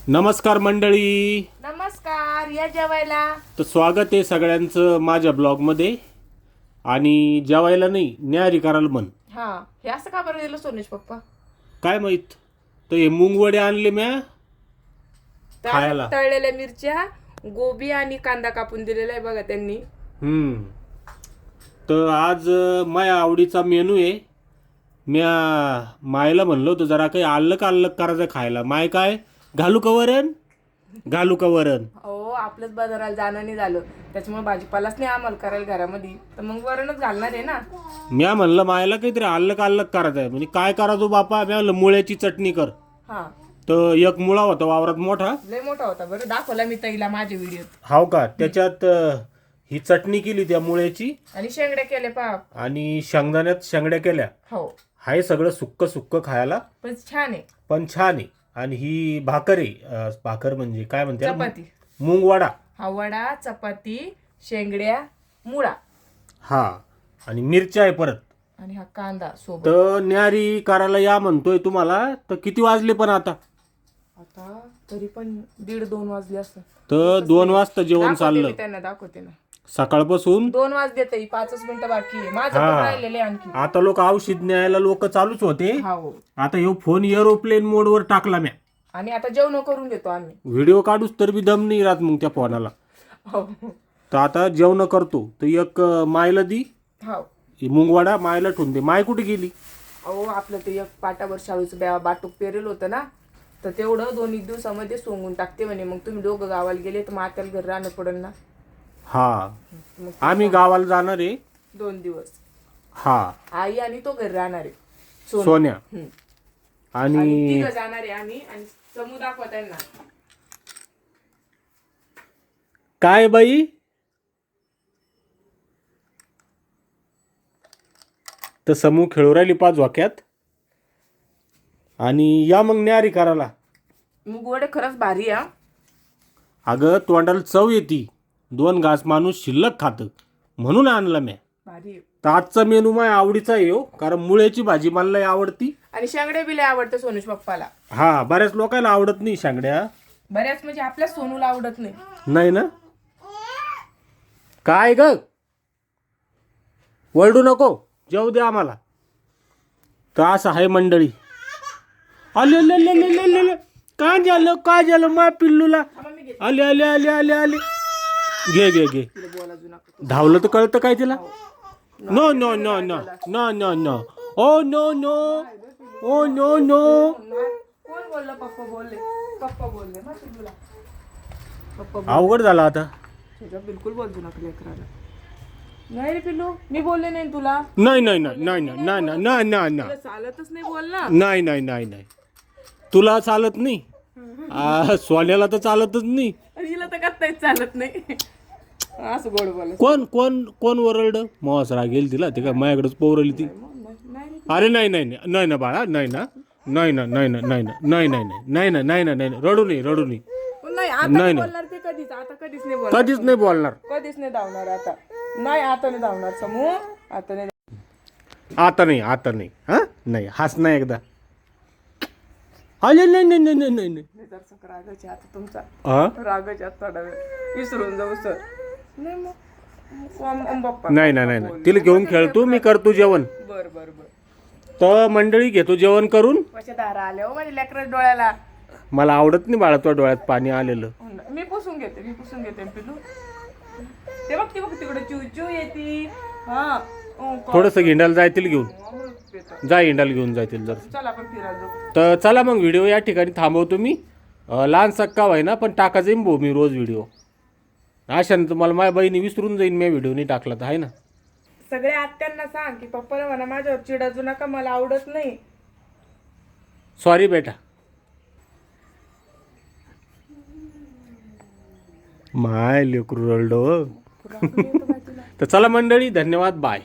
नमस्कार मंडळी. नमस्कार, या जेवायला. तर स्वागत आहे सगळ्यांचं माझ्या ब्लॉगमध्ये. आणि जेवायला नाही, न्यारी करायला म्हण. हा, हे असं का बरं दिलं सोनेश पप्पा? काय माहित. तर हे मुंगवडे आणले म्या तर खायला. तळलेल्या मिरच्या, गोबी आणि कांदा कापून दिलेला आहे बघा त्यांनी. तर आज माझ्या आवडीचा मेनू आहे. म्या मायला म्हणलं होतं जरा काही आल्लक आल्लक करायचं खायला. माय काय घालू का वरण, घालू का वरण. हो, आपलंच बाजाराला जाणं नाही झालं, त्याच्यामुळे भाजीपालाच नाही आम्हाला करायला घरामध्ये, तर मग वरणच घालणार आहे ना. म्या म्हणलं मायला काहीतरी आल्लक आल्लक करायचं आहे. म्हणजे काय करायचो बापा. म्या म्हणलं मुळ्याची चटणी कर. हा, तर एक मुळा होता वावरात मोठा. लय मोठा होता बरं, दाखवला मी ताईला माझ्या व्हिडिओत. हाव का. त्याच्यात ही चटणी केली त्या मुळ्याची. आणि शेंगड्या केले पा. आणि शेंगदाण्यात शेंगड्या केल्या. हो, हाय सगळं सुक्क सुक्क खायला, पण छान आहे. पण छान आहे. आणि ही भाकर आहे. भाकर म्हणजे काय म्हणते, चपाती, मुंगवडा. हा वडा, चपाती, शेंगड्या, मुळा, हा, आणि मिरच्या आहे परत. आणि हा कांदा सोबत. तर न्यारी करायला या म्हणतोय तुम्हाला. तर किती वाजले पण आता तरी पण 1:30-2 वाजले असं. तर 2 वाजता जेवण दाखवते चाललं मी त्यांना, दाखवते ना. सकाळपासून. 2 वाजले तरी 5 मिनिटं बाकी आहे. माझं पण राहिलेलं आहे आणखी. आता लोक औषध न्यायला लोक चालूच होते. हो, आता ह्यो फोन एरोप्लेन मोडवर टाकला म्या. आणि आता जेवण करून घेतो आम्ही. व्हिडिओ काढूच तर बी दम नाही राहत मग त्या फोनाला. हो तर आता जेवण करतो. तर एक मायला दी हो. मुंगवाडा, मायला ठेवून दे. माय कुठे गेली? अहो, आपलं ते एक पाटावर शाळूचं बाटूक पेरेल होतं ना, तर तेवढं 2 दिवसामध्ये सोंगून टाकते म्हणे. मग तुम्ही दोघं गावाला गेले तर मग आत्याला घर राहणं पडेल ना. हा, मग आम्ही गावाला जाणार आहे. 2 दिवस हा, आई आणि तो घर राहणार आहे. सोन्या. हम्म. आणि आणि तिघं जाणार आहे आम्ही. आणि समूह दाखवा त्यांना. काय बाई, तर समूह खेळू राहिली 5 वाक्यात. आणि या मग न्यारी करायला. मुगवडे खरंच भारी आहे. अगं तोंडाला चव येते. 2 घास माणूस शिल्लक खातं म्हणून आणलं म्या. भारी आहे. तर आजचा मेनू माझ्या आवडीचा आहे हो. कारण मुळ्याची भाजी मला लय आवडती. आणि शेंगडे बिले आवडते सोनूश पप्पाला. हा, बऱ्याच लोकांना आवडत नाही शेंगड्या. बऱ्याच म्हणजे आपल्या सोनूला आवडत नाही. नाही ना. काय ग, वरडू नको, जेवू दे आम्हाला. तर असं आहे मंडळी. आले आले आले आले आले आले. काय झालं, काय झालं मा पिल्लूला. आले आले आले आले आले. घे घे घे. धावलं तर कळतं काय तिला. No no no no no no no. Oh no no, oh no no. कोण बोललं? पप्पा बोलले. पप्पा बोलले ना तुला. पप्पा अवघड झाला आता. तुझ्या बिलकुल बोलतो ना लेकराला. नाही रे पिल्लू, मी बोलले नाही तुला. नाही नाही नाही नाही नाही नाही नाही नाही नाही तुला चालतच नाही बोल ना. नाही नाही नाही नाही. तुला चालत नाही. सोन्याला तर चालतच नाही. आणि हिला तर काहीच चालत नाही. असं गोड बोल. कोण कोण कोण ओरडलं? मॉस रागेल तिला. ते काय माझ्याकडेच पोरली ती. अरे नाही नाही नाही नाही ना बाळा, नाही ना, नाही ना, नाही ना, नाही ना, नाही नाही नाही नाही नाही ना, नाही ना, रडू नाही, रडू नाही. नाही आता नाही बोलणार ते कधीच. आता कधीच नाही बोलणार. कधीच नाही बोलणार. कधीच नाही धावणार आता. नाही आता नाही धावणार समूह. आता नाही. आता नाही, आता नाही. हा नाही, हाच नाही एकदा. अरे नाही नाही नाही नाही नाही नाही. दर्शक रागाचे आता तुमचा. हा, रागाचे आता थोडा वेळ विसरून जाऊ सर. नाही मग बाप्पा. नाही नाही नाही. तिला घेऊन खेळतो मी, करतो जेवण. बर बर बर. तर मंडळी घेतो जेवण करून. कशा दारा आल्या हो माझ्या लेकरा डोळ्याला. मला आवडत नाही बाळा तुझ्या डोळ्यात पाणी आलेलं. मी पुसून घेते, मी पुसून घेते पिलू. ते बघ, ते बघ तिकडे चू येते. हा, थोडंसं हिंडायला जायतील घेऊन. जा हिंडायला घेऊन जायतील जर. चल आपण फिरायला जाऊ. तर चला मग व्हिडिओ या ठिकाणी थांबवतो मी. लहान सक्का व्हाय ना, पण टाका जाईन भाऊ मी रोज व्हिडिओ. अशाने तुम्हाला माझ्या बहिणी विसरून जाईन मी व्हिडिओ नाही टाकला तर, आहे ना. सगळ्या आत्यांना सांग की पप्पाला म्हणा माझ्यावर चिडाजू नका, मला आवडत नाही. सॉरी बेटा. माय लेकरू रडलो. तर चला मंडळी, धन्यवाद, बाय.